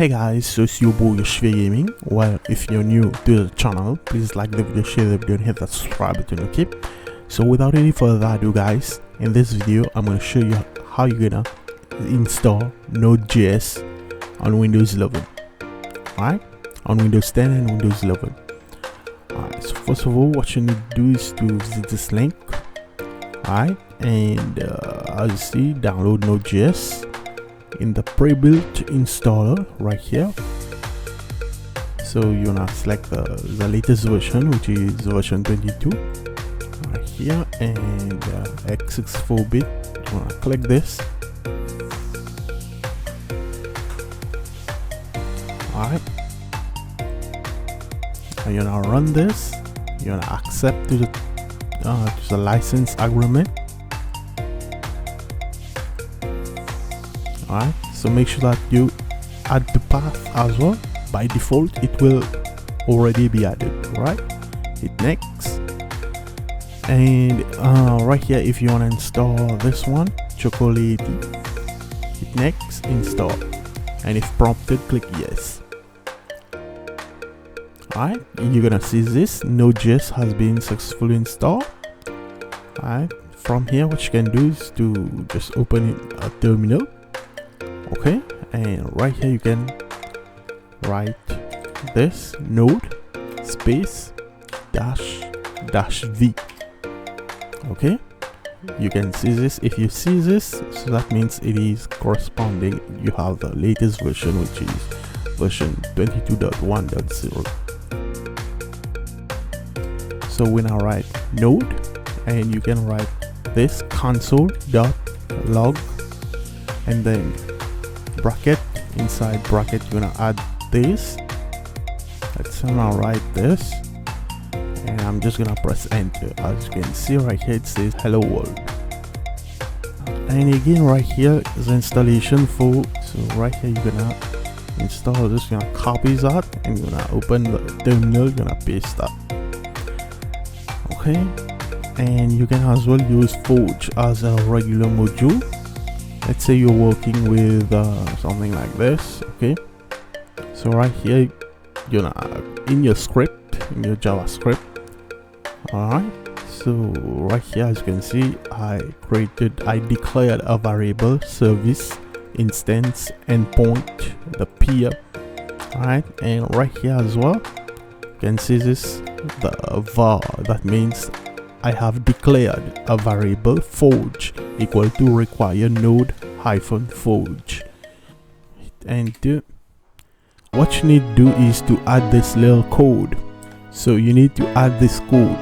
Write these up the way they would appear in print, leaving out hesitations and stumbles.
Hey guys, so it's your boy Yoshvia Gaming. Well, if you're new to the channel, please like the video, share the video and hit that subscribe button, okay? So without any further ado guys, in this video I'm going to show you how you're gonna install Node.js on Windows 11. Alright, on Windows 10 and Windows 11. Alright, so first of all, what you need to do is to visit this link. Alright, and as you see, download Node.js in the pre-built installer right here. So you're gonna select the latest version, which is version 22 right here, and x64-bit. You're gonna click this. Alright, and you're gonna run this. You're gonna accept to the license agreement. Alright, so make sure that you add the path as well. By default it will already be added. Right, hit next, and right here if you want to install this one, chocolate, hit next, install, and if prompted click yes. Alright, you're gonna see this Node.js has been successfully installed. Alright, from here what you can do is to just open a terminal. Okay, and right here you can write this node space dash v. Okay, you can see this. If you see this, so that means it is corresponding. You have the latest version, which is version 22.1.0. so we now write node, and you can write this console.log, and then bracket, inside bracket you're gonna add this. Let's now write this, and I'm just gonna press enter. As you can see right here it says hello world, and again right here is installation for. So right here you're gonna install this, you're gonna copy that, and you're gonna open the terminal, you're gonna paste that. Okay, and you can as well use Forge as a regular module. Let's say you're working with something like this. Okay, so right here you're in your script, in your JavaScript. Alright, so right here as you can see, I declared a variable service instance endpoint, the peer. Alright, and right here as well you can see this, the var. That means I have declared a variable Forge equal to require node-forge. Hit enter. What you need to do is to add this little code. So you need to add this code.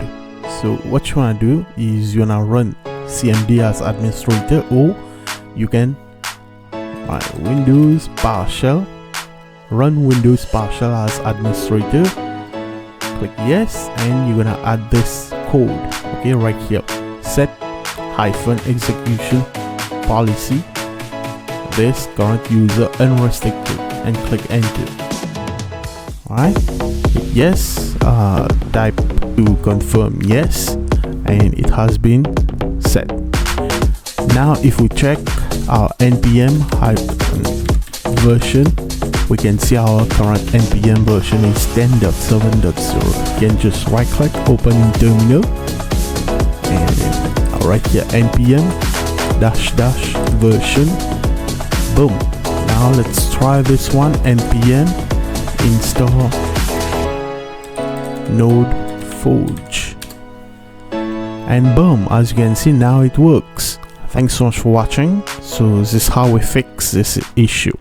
So what you want to do is you wanna run cmd as administrator, or you can Windows PowerShell, run Windows PowerShell as administrator. Click yes, and you're gonna add this code. Okay, right here, Set-ExecutionPolicy, this CurrentUser Unrestricted, and click enter. Alright, hit yes, type to confirm yes, and it has been set. Now if we check our npm version, we can see our current npm version is 10.7.0. You can just right click, open in terminal, and right here npm -- version. Boom. Now let's try this one, npm install node-forge, and boom, as you can see now it works. Thanks so much for watching. So this is how we fix this issue.